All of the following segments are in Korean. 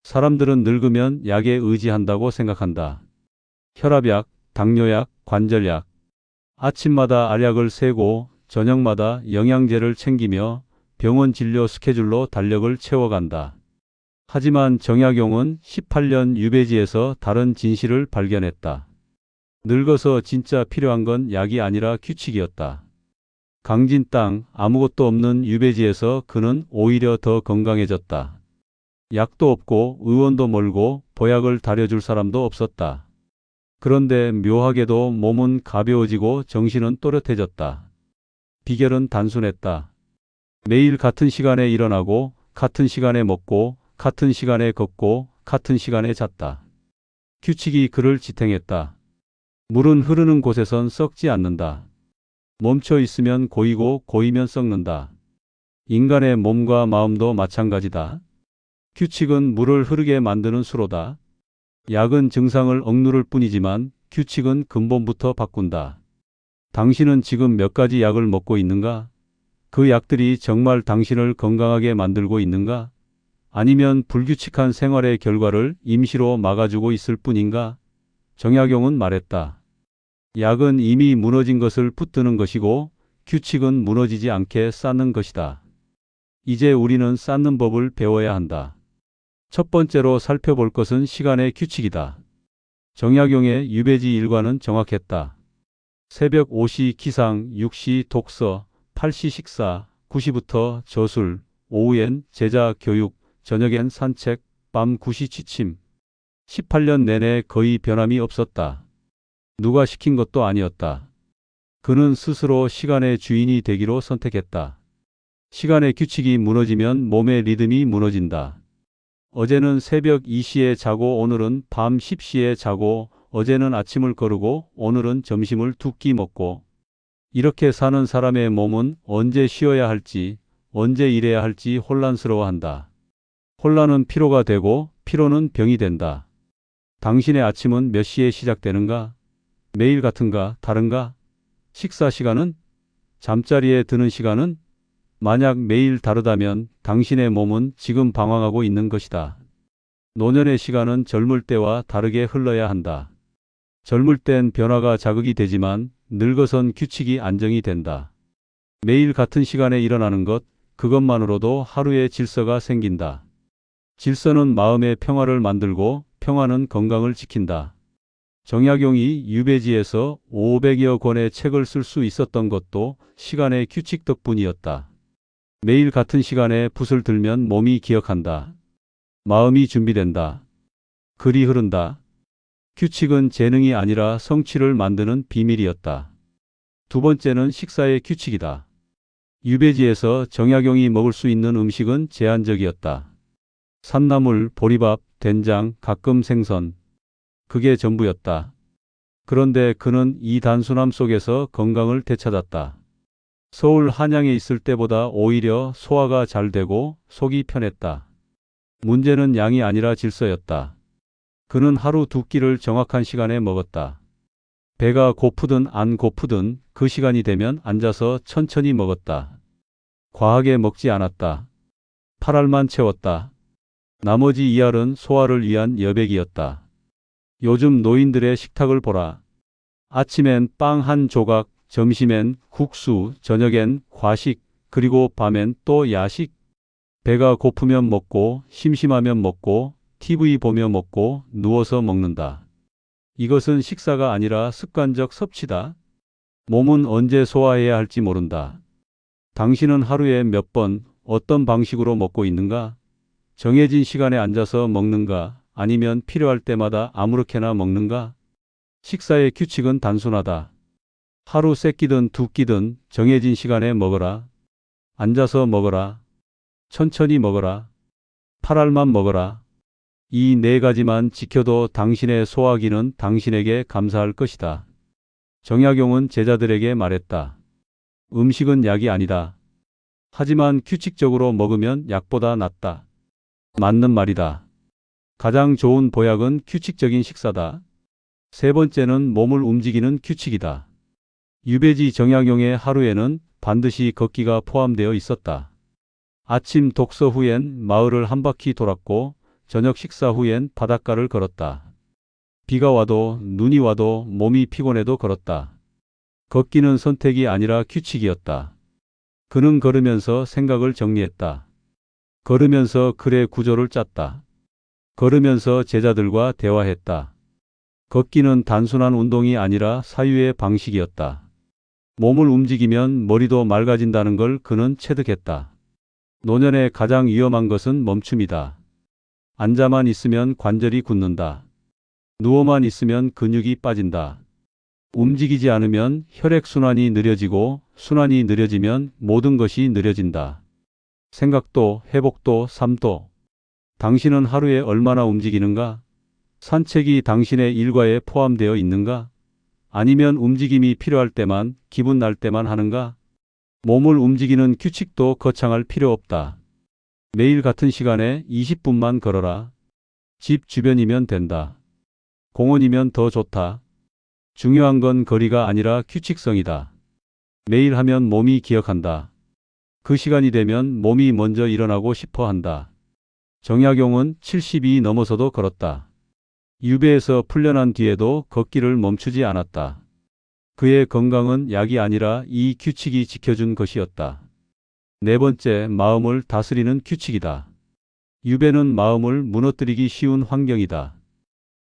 사람들은 늙으면 약에 의지한다고 생각한다. 혈압약, 당뇨약, 관절약. 아침마다 알약을 세고 저녁마다 영양제를 챙기며 병원 진료 스케줄로 달력을 채워간다. 하지만 정약용은 18년 유배지에서 다른 진실을 발견했다. 늙어서 진짜 필요한 건 약이 아니라 규칙이었다. 강진 땅, 아무것도 없는 유배지에서 그는 오히려 더 건강해졌다. 약도 없고 의원도 멀고 보약을 다려줄 사람도 없었다. 그런데 묘하게도 몸은 가벼워지고 정신은 또렷해졌다. 비결은 단순했다. 매일 같은 시간에 일어나고 같은 시간에 먹고 같은 시간에 걷고 같은 시간에 잤다. 규칙이 그를 지탱했다. 물은 흐르는 곳에선 썩지 않는다. 멈춰 있으면 고이고 고이면 썩는다. 인간의 몸과 마음도 마찬가지다. 규칙은 물을 흐르게 만드는 수로다. 약은 증상을 억누를 뿐이지만 규칙은 근본부터 바꾼다. 당신은 지금 몇 가지 약을 먹고 있는가? 그 약들이 정말 당신을 건강하게 만들고 있는가? 아니면 불규칙한 생활의 결과를 임시로 막아주고 있을 뿐인가? 정약용은 말했다. 약은 이미 무너진 것을 붙드는 것이고 규칙은 무너지지 않게 쌓는 것이다. 이제 우리는 쌓는 법을 배워야 한다. 첫 번째로 살펴볼 것은 시간의 규칙이다. 정약용의 유배지 일과는 정확했다. 새벽 5시 기상, 6시 독서, 8시 식사, 9시부터 저술, 오후엔 제자 교육, 저녁엔 산책, 밤 9시 취침. 18년 내내 거의 변함이 없었다. 누가 시킨 것도 아니었다. 그는 스스로 시간의 주인이 되기로 선택했다. 시간의 규칙이 무너지면 몸의 리듬이 무너진다. 어제는 새벽 2시에 자고 오늘은 밤 10시에 자고 어제는 아침을 거르고 오늘은 점심을 2끼 먹고 이렇게 사는 사람의 몸은 언제 쉬어야 할지 언제 일해야 할지 혼란스러워한다. 혼란은 피로가 되고 피로는 병이 된다. 당신의 아침은 몇 시에 시작되는가? 매일 같은가? 다른가? 식사 시간은? 잠자리에 드는 시간은? 만약 매일 다르다면 당신의 몸은 지금 방황하고 있는 것이다. 노년의 시간은 젊을 때와 다르게 흘러야 한다. 젊을 땐 변화가 자극이 되지만 늙어선 규칙이 안정이 된다. 매일 같은 시간에 일어나는 것, 그것만으로도 하루의 질서가 생긴다. 질서는 마음의 평화를 만들고 평화는 건강을 지킨다. 정약용이 유배지에서 500여 권의 책을 쓸 수 있었던 것도 시간의 규칙 덕분이었다. 매일 같은 시간에 붓을 들면 몸이 기억한다. 마음이 준비된다. 글이 흐른다. 규칙은 재능이 아니라 성취를 만드는 비밀이었다. 두 번째는 식사의 규칙이다. 유배지에서 정약용이 먹을 수 있는 음식은 제한적이었다. 산나물, 보리밥, 된장, 가끔 생선. 그게 전부였다. 그런데 그는 이 단순함 속에서 건강을 되찾았다. 서울 한양에 있을 때보다 오히려 소화가 잘 되고 속이 편했다. 문제는 양이 아니라 질서였다. 그는 하루 2끼를 정확한 시간에 먹었다. 배가 고프든 안 고프든 그 시간이 되면 앉아서 천천히 먹었다. 과하게 먹지 않았다. 8알만 채웠다. 나머지 2알은 소화를 위한 여백이었다. 요즘 노인들의 식탁을 보라. 아침엔 빵 한 조각, 점심엔 국수, 저녁엔 과식, 그리고 밤엔 또 야식. 배가 고프면 먹고 심심하면 먹고 TV 보며 먹고 누워서 먹는다. 이것은 식사가 아니라 습관적 섭취다. 몸은 언제 소화해야 할지 모른다. 당신은 하루에 몇 번 어떤 방식으로 먹고 있는가? 정해진 시간에 앉아서 먹는가? 아니면 필요할 때마다 아무렇게나 먹는가? 식사의 규칙은 단순하다. 하루 3끼든 2끼든 정해진 시간에 먹어라. 앉아서 먹어라. 천천히 먹어라. 8알만 먹어라. 이 4가지만 지켜도 당신의 소화기는 당신에게 감사할 것이다. 정약용은 제자들에게 말했다. 음식은 약이 아니다. 하지만 규칙적으로 먹으면 약보다 낫다. 맞는 말이다. 가장 좋은 보약은 규칙적인 식사다. 세 번째는 몸을 움직이는 규칙이다. 유배지 정약용의 하루에는 반드시 걷기가 포함되어 있었다. 아침 독서 후엔 마을을 한 바퀴 돌았고 저녁 식사 후엔 바닷가를 걸었다. 비가 와도 눈이 와도 몸이 피곤해도 걸었다. 걷기는 선택이 아니라 규칙이었다. 그는 걸으면서 생각을 정리했다. 걸으면서 글의 구조를 짰다. 걸으면서 제자들과 대화했다. 걷기는 단순한 운동이 아니라 사유의 방식이었다. 몸을 움직이면 머리도 맑아진다는 걸 그는 체득했다. 노년에 가장 위험한 것은 멈춤이다. 앉아만 있으면 관절이 굳는다. 누워만 있으면 근육이 빠진다. 움직이지 않으면 혈액순환이 느려지고 순환이 느려지면 모든 것이 느려진다. 생각도, 회복도, 삶도. 당신은 하루에 얼마나 움직이는가? 산책이 당신의 일과에 포함되어 있는가? 아니면 움직임이 필요할 때만, 기분 날 때만 하는가? 몸을 움직이는 규칙도 거창할 필요 없다. 매일 같은 시간에 20분만 걸어라. 집 주변이면 된다. 공원이면 더 좋다. 중요한 건 거리가 아니라 규칙성이다. 매일 하면 몸이 기억한다. 그 시간이 되면 몸이 먼저 일어나고 싶어 한다. 정약용은 70이 넘어서도 걸었다. 유배에서 풀려난 뒤에도 걷기를 멈추지 않았다. 그의 건강은 약이 아니라 이 규칙이 지켜준 것이었다. 네 번째, 마음을 다스리는 규칙이다. 유배는 마음을 무너뜨리기 쉬운 환경이다.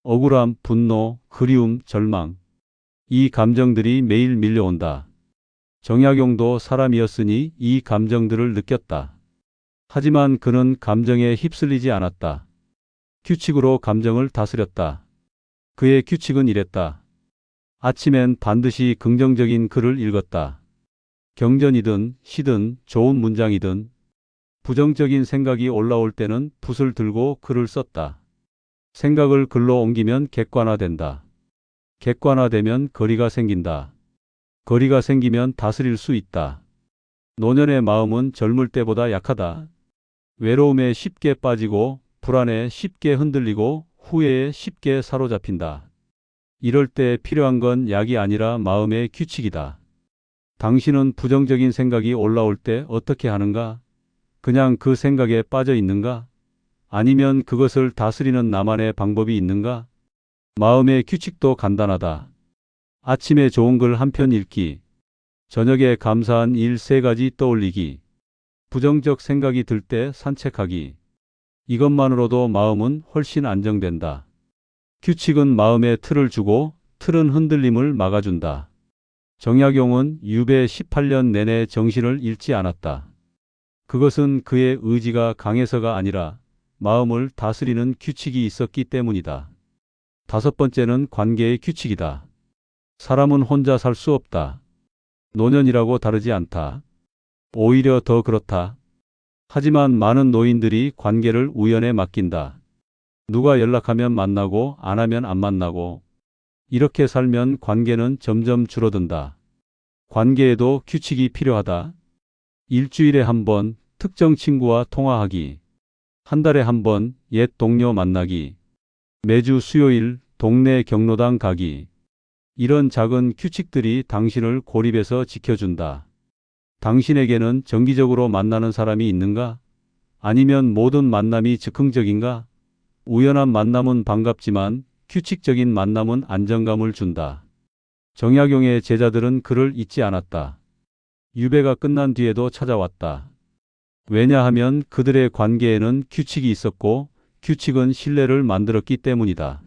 억울함, 분노, 그리움, 절망. 이 감정들이 매일 밀려온다. 정약용도 사람이었으니 이 감정들을 느꼈다. 하지만 그는 감정에 휩쓸리지 않았다. 규칙으로 감정을 다스렸다. 그의 규칙은 이랬다. 아침엔 반드시 긍정적인 글을 읽었다. 경전이든 시든 좋은 문장이든 부정적인 생각이 올라올 때는 붓을 들고 글을 썼다. 생각을 글로 옮기면 객관화된다. 객관화되면 거리가 생긴다. 거리가 생기면 다스릴 수 있다. 노년의 마음은 젊을 때보다 약하다. 외로움에 쉽게 빠지고 불안에 쉽게 흔들리고 후회에 쉽게 사로잡힌다. 이럴 때 필요한 건 약이 아니라 마음의 규칙이다. 당신은 부정적인 생각이 올라올 때 어떻게 하는가? 그냥 그 생각에 빠져 있는가? 아니면 그것을 다스리는 나만의 방법이 있는가? 마음의 규칙도 간단하다. 아침에 좋은 글 한 편 읽기. 저녁에 감사한 일 3가지 떠올리기. 부정적 생각이 들 때 산책하기. 이것만으로도 마음은 훨씬 안정된다. 규칙은 마음에 틀을 주고 틀은 흔들림을 막아준다. 정약용은 유배 18년 내내 정신을 잃지 않았다. 그것은 그의 의지가 강해서가 아니라 마음을 다스리는 규칙이 있었기 때문이다. 다섯 번째는 관계의 규칙이다. 사람은 혼자 살 수 없다. 노년이라고 다르지 않다. 오히려 더 그렇다. 하지만 많은 노인들이 관계를 우연에 맡긴다. 누가 연락하면 만나고 안 하면 안 만나고. 이렇게 살면 관계는 점점 줄어든다. 관계에도 규칙이 필요하다. 일주일에 한 번 특정 친구와 통화하기. 한 달에 한 번 옛 동료 만나기. 매주 수요일 동네 경로당 가기. 이런 작은 규칙들이 당신을 고립에서 지켜준다. 당신에게는 정기적으로 만나는 사람이 있는가? 아니면 모든 만남이 즉흥적인가? 우연한 만남은 반갑지만 규칙적인 만남은 안정감을 준다. 정약용의 제자들은 그를 잊지 않았다. 유배가 끝난 뒤에도 찾아왔다. 왜냐하면 그들의 관계에는 규칙이 있었고 규칙은 신뢰를 만들었기 때문이다.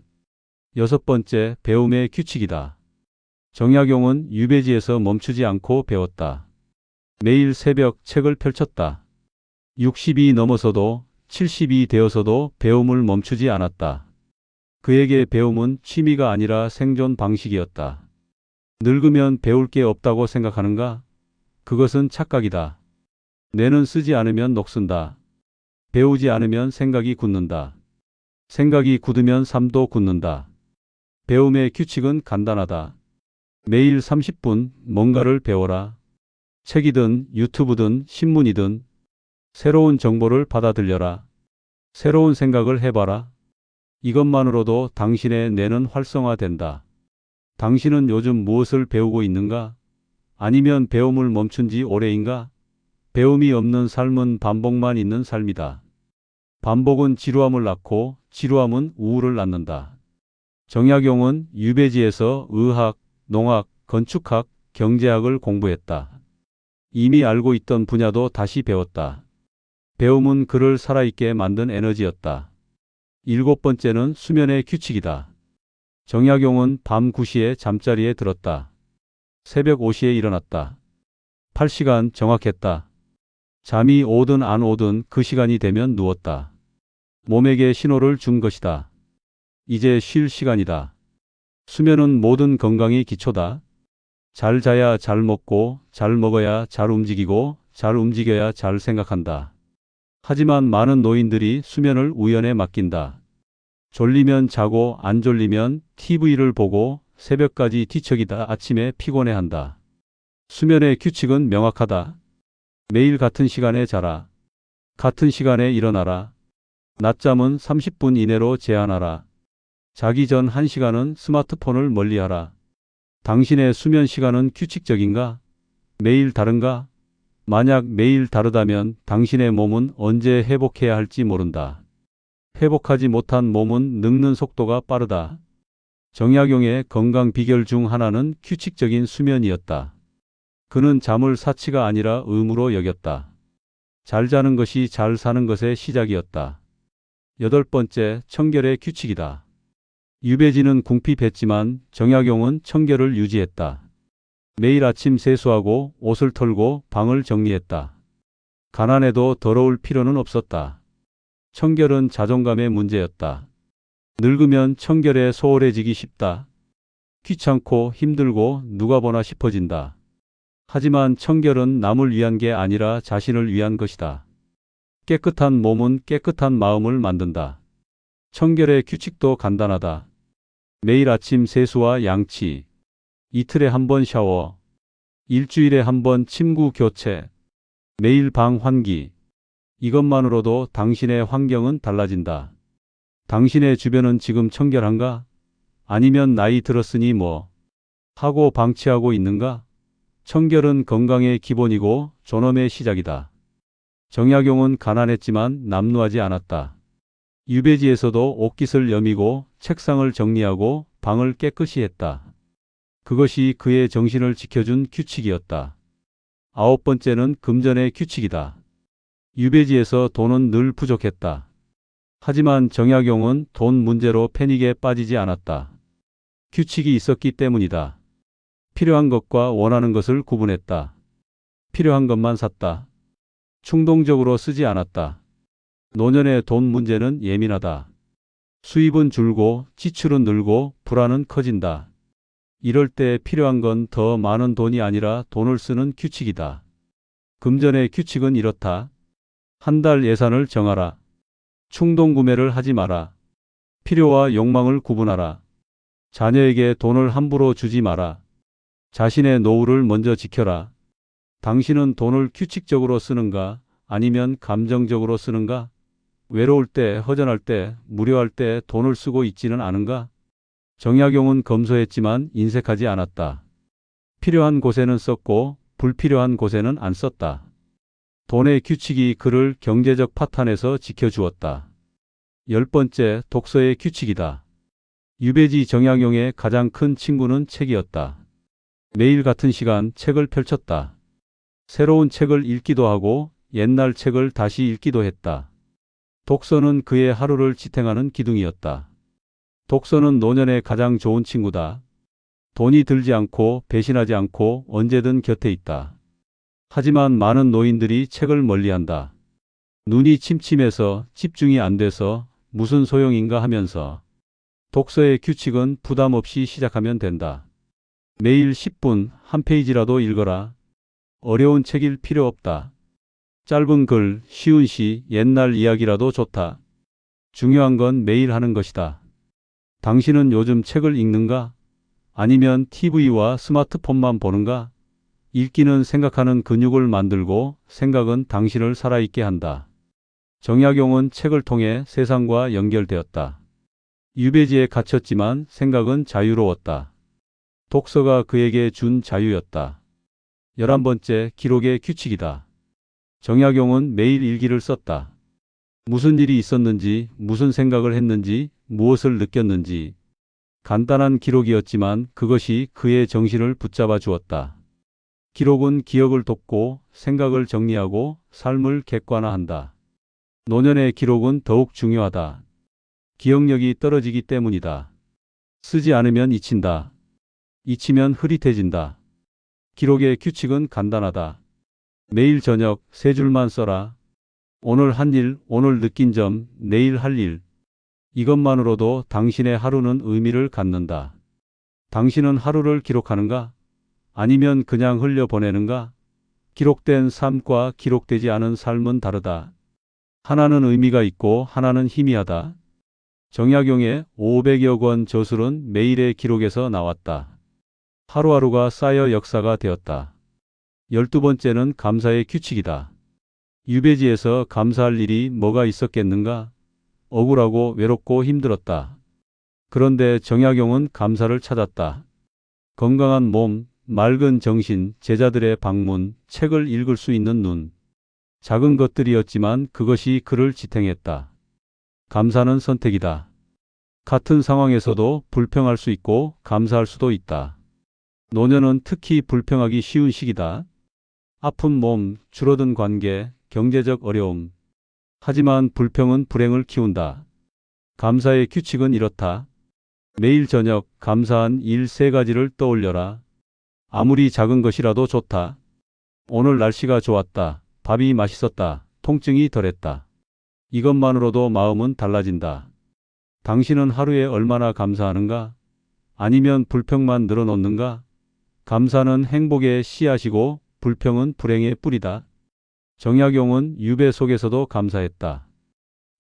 여섯 번째, 배움의 규칙이다. 정약용은 유배지에서 멈추지 않고 배웠다. 매일 새벽 책을 펼쳤다. 60이 넘어서도 70이 되어서도 배움을 멈추지 않았다. 그에게 배움은 취미가 아니라 생존 방식이었다. 늙으면 배울 게 없다고 생각하는가? 그것은 착각이다. 뇌는 쓰지 않으면 녹슨다. 배우지 않으면 생각이 굳는다. 생각이 굳으면 삶도 굳는다. 배움의 규칙은 간단하다. 매일 30분 뭔가를 배워라. 책이든 유튜브든 신문이든 새로운 정보를 받아들여라. 새로운 생각을 해봐라. 이것만으로도 당신의 뇌는 활성화된다. 당신은 요즘 무엇을 배우고 있는가? 아니면 배움을 멈춘 지 오래인가? 배움이 없는 삶은 반복만 있는 삶이다. 반복은 지루함을 낳고 지루함은 우울을 낳는다. 정약용은 유배지에서 의학, 농학, 건축학, 경제학을 공부했다. 이미 알고 있던 분야도 다시 배웠다. 배움은 그를 살아있게 만든 에너지였다. 일곱 번째는 수면의 규칙이다. 정약용은 밤 9시에 잠자리에 들었다. 새벽 5시에 일어났다. 8시간 정확했다. 잠이 오든 안 오든 그 시간이 되면 누웠다. 몸에게 신호를 준 것이다. 이제 쉴 시간이다. 수면은 모든 건강의 기초다. 잘 자야 잘 먹고, 잘 먹어야 잘 움직이고, 잘 움직여야 잘 생각한다. 하지만 많은 노인들이 수면을 우연에 맡긴다. 졸리면 자고 안 졸리면 TV를 보고 새벽까지 뒤척이다 아침에 피곤해한다. 수면의 규칙은 명확하다. 매일 같은 시간에 자라. 같은 시간에 일어나라. 낮잠은 30분 이내로 제한하라. 자기 전 1시간은 스마트폰을 멀리하라. 당신의 수면 시간은 규칙적인가? 매일 다른가? 만약 매일 다르다면 당신의 몸은 언제 회복해야 할지 모른다. 회복하지 못한 몸은 늙는 속도가 빠르다. 정약용의 건강 비결 중 하나는 규칙적인 수면이었다. 그는 잠을 사치가 아니라 의무로 여겼다. 잘 자는 것이 잘 사는 것의 시작이었다. 여덟 번째, 청결의 규칙이다. 유배지는 궁핍했지만 정약용은 청결을 유지했다. 매일 아침 세수하고 옷을 털고 방을 정리했다. 가난해도 더러울 필요는 없었다. 청결은 자존감의 문제였다. 늙으면 청결에 소홀해지기 쉽다. 귀찮고 힘들고 누가 보나 싶어진다. 하지만 청결은 남을 위한 게 아니라 자신을 위한 것이다. 깨끗한 몸은 깨끗한 마음을 만든다. 청결의 규칙도 간단하다. 매일 아침 세수와 양치, 이틀에 한 번 샤워, 일주일에 한 번 침구 교체, 매일 방 환기. 이것만으로도 당신의 환경은 달라진다. 당신의 주변은 지금 청결한가? 아니면 나이 들었으니 뭐 하고 방치하고 있는가? 청결은 건강의 기본이고 존엄의 시작이다. 정약용은 가난했지만 남루하지 않았다. 유배지에서도 옷깃을 여미고 책상을 정리하고 방을 깨끗이 했다. 그것이 그의 정신을 지켜준 규칙이었다. 아홉 번째는 금전의 규칙이다. 유배지에서 돈은 늘 부족했다. 하지만 정약용은 돈 문제로 패닉에 빠지지 않았다. 규칙이 있었기 때문이다. 필요한 것과 원하는 것을 구분했다. 필요한 것만 샀다. 충동적으로 쓰지 않았다. 노년의 돈 문제는 예민하다. 수입은 줄고 지출은 늘고 불안은 커진다. 이럴 때 필요한 건 더 많은 돈이 아니라 돈을 쓰는 규칙이다. 금전의 규칙은 이렇다. 한 달 예산을 정하라. 충동 구매를 하지 마라. 필요와 욕망을 구분하라. 자녀에게 돈을 함부로 주지 마라. 자신의 노후를 먼저 지켜라. 당신은 돈을 규칙적으로 쓰는가? 아니면 감정적으로 쓰는가? 외로울 때, 허전할 때, 무료할 때 돈을 쓰고 있지는 않은가? 정약용은 검소했지만 인색하지 않았다. 필요한 곳에는 썼고 불필요한 곳에는 안 썼다. 돈의 규칙이 그를 경제적 파탄에서 지켜주었다. 열 번째, 독서의 규칙이다. 유배지 정약용의 가장 큰 친구는 책이었다. 매일 같은 시간 책을 펼쳤다. 새로운 책을 읽기도 하고 옛날 책을 다시 읽기도 했다. 독서는 그의 하루를 지탱하는 기둥이었다. 독서는 노년의 가장 좋은 친구다. 돈이 들지 않고 배신하지 않고 언제든 곁에 있다. 하지만 많은 노인들이 책을 멀리한다. 눈이 침침해서 집중이 안 돼서 무슨 소용인가 하면서. 독서의 규칙은 부담 없이 시작하면 된다. 매일 10분 한 페이지라도 읽어라. 어려운 책일 필요 없다. 짧은 글, 쉬운 시, 옛날 이야기라도 좋다. 중요한 건 매일 하는 것이다. 당신은 요즘 책을 읽는가? 아니면 TV와 스마트폰만 보는가? 읽기는 생각하는 근육을 만들고 생각은 당신을 살아있게 한다. 정약용은 책을 통해 세상과 연결되었다. 유배지에 갇혔지만 생각은 자유로웠다. 독서가 그에게 준 자유였다. 11번째, 기록의 규칙이다. 정약용은 매일 일기를 썼다. 무슨 일이 있었는지, 무슨 생각을 했는지, 무엇을 느꼈는지. 간단한 기록이었지만 그것이 그의 정신을 붙잡아 주었다. 기록은 기억을 돕고 생각을 정리하고 삶을 객관화한다. 노년의 기록은 더욱 중요하다. 기억력이 떨어지기 때문이다. 쓰지 않으면 잊힌다. 잊히면 흐릿해진다. 기록의 규칙은 간단하다. 매일 저녁 3줄만 써라. 오늘 한 일, 오늘 느낀 점, 내일 할 일. 이것만으로도 당신의 하루는 의미를 갖는다. 당신은 하루를 기록하는가? 아니면 그냥 흘려보내는가? 기록된 삶과 기록되지 않은 삶은 다르다. 하나는 의미가 있고 하나는 희미하다. 정약용의 500여 권 저술은 매일의 기록에서 나왔다. 하루하루가 쌓여 역사가 되었다. 12번째는 감사의 규칙이다. 유배지에서 감사할 일이 뭐가 있었겠는가? 억울하고 외롭고 힘들었다. 그런데 정약용은 감사를 찾았다. 건강한 몸, 맑은 정신, 제자들의 방문, 책을 읽을 수 있는 눈. 작은 것들이었지만 그것이 그를 지탱했다. 감사는 선택이다. 같은 상황에서도 불평할 수 있고 감사할 수도 있다. 노년은 특히 불평하기 쉬운 시기다. 아픈 몸, 줄어든 관계, 경제적 어려움. 하지만 불평은 불행을 키운다. 감사의 규칙은 이렇다. 매일 저녁 감사한 일 3가지를 떠올려라. 아무리 작은 것이라도 좋다. 오늘 날씨가 좋았다. 밥이 맛있었다. 통증이 덜했다. 이것만으로도 마음은 달라진다. 당신은 하루에 얼마나 감사하는가? 아니면 불평만 늘어놓는가? 감사는 행복의 씨앗이고 불평은 불행의 뿌리다. 정약용은 유배 속에서도 감사했다.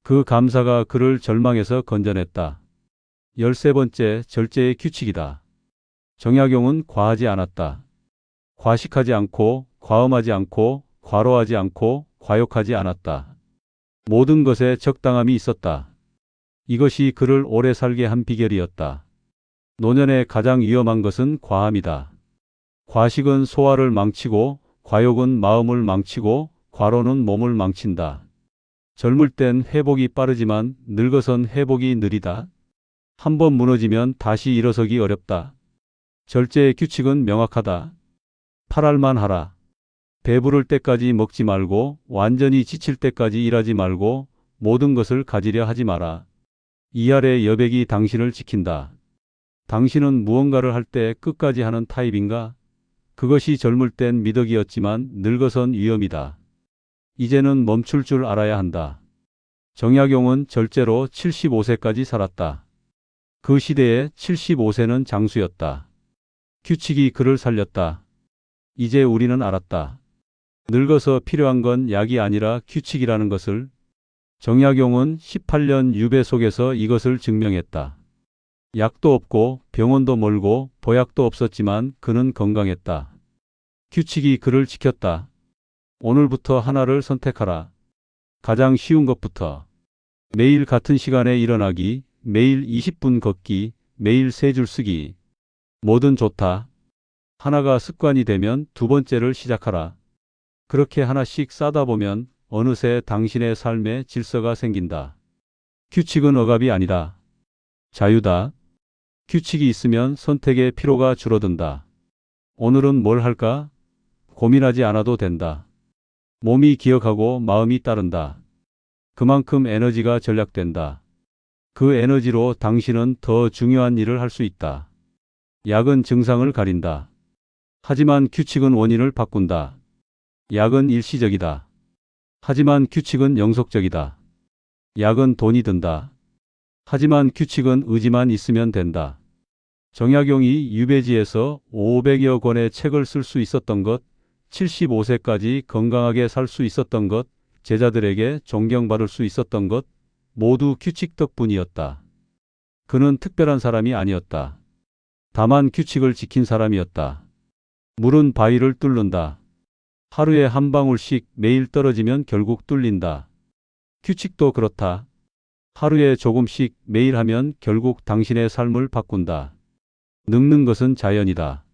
그 감사가 그를 절망에서 건져냈다. 13번째 절제의 규칙이다. 정약용은 과하지 않았다. 과식하지 않고 과음하지 않고 과로하지 않고 과욕하지 않았다. 모든 것에 적당함이 있었다. 이것이 그를 오래 살게 한 비결이었다. 노년의 가장 위험한 것은 과함이다. 과식은 소화를 망치고 과욕은 마음을 망치고 과로는 몸을 망친다. 젊을 땐 회복이 빠르지만 늙어선 회복이 느리다. 한번 무너지면 다시 일어서기 어렵다. 절제의 규칙은 명확하다. 8알만 하라. 배부를 때까지 먹지 말고 완전히 지칠 때까지 일하지 말고 모든 것을 가지려 하지 마라. 2알의 여백이 당신을 지킨다. 당신은 무언가를 할 때 끝까지 하는 타입인가? 그것이 젊을 땐 미덕이었지만 늙어선 위험이다. 이제는 멈출 줄 알아야 한다. 정약용은 절제로 75세까지 살았다. 그 시대에 75세는 장수였다. 규칙이 그를 살렸다. 이제 우리는 알았다. 늙어서 필요한 건 약이 아니라 규칙이라는 것을. 정약용은 18년 유배 속에서 이것을 증명했다. 약도 없고 병원도 멀고 보약도 없었지만 그는 건강했다. 규칙이 그를 지켰다. 오늘부터 하나를 선택하라. 가장 쉬운 것부터. 매일 같은 시간에 일어나기, 매일 20분 걷기, 매일 3줄 쓰기. 뭐든 좋다. 하나가 습관이 되면 2번째를 시작하라. 그렇게 하나씩 쌓다 보면 어느새 당신의 삶에 질서가 생긴다. 규칙은 억압이 아니다. 자유다. 규칙이 있으면 선택의 피로가 줄어든다. 오늘은 뭘 할까? 고민하지 않아도 된다. 몸이 기억하고 마음이 따른다. 그만큼 에너지가 절약된다. 그 에너지로 당신은 더 중요한 일을 할 수 있다. 약은 증상을 가린다. 하지만 규칙은 원인을 바꾼다. 약은 일시적이다. 하지만 규칙은 영속적이다. 약은 돈이 든다. 하지만 규칙은 의지만 있으면 된다. 정약용이 유배지에서 500여 권의 책을 쓸 수 있었던 것, 75세까지 건강하게 살 수 있었던 것, 제자들에게 존경받을 수 있었던 것, 모두 규칙 덕분이었다. 그는 특별한 사람이 아니었다. 다만 규칙을 지킨 사람이었다. 물은 바위를 뚫는다. 하루에 한 방울씩 매일 떨어지면 결국 뚫린다. 규칙도 그렇다. 하루에 조금씩 매일 하면 결국 당신의 삶을 바꾼다. 늙는 것은 자연이다.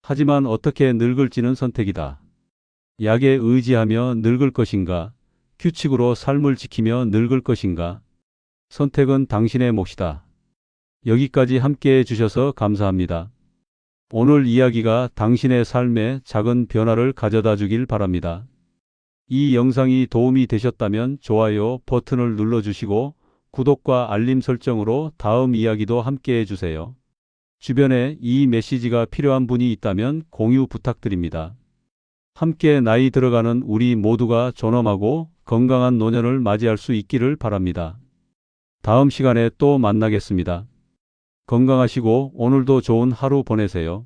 하지만 어떻게 늙을지는 선택이다. 약에 의지하며 늙을 것인가? 규칙으로 삶을 지키며 늙을 것인가? 선택은 당신의 몫이다. 여기까지 함께 해주셔서 감사합니다. 오늘 이야기가 당신의 삶에 작은 변화를 가져다 주길 바랍니다. 이 영상이 도움이 되셨다면 좋아요 버튼을 눌러주시고 구독과 알림 설정으로 다음 이야기도 함께 해주세요. 주변에 이 메시지가 필요한 분이 있다면 공유 부탁드립니다. 함께 나이 들어가는 우리 모두가 존엄하고 건강한 노년을 맞이할 수 있기를 바랍니다. 다음 시간에 또 만나겠습니다. 건강하시고 오늘도 좋은 하루 보내세요.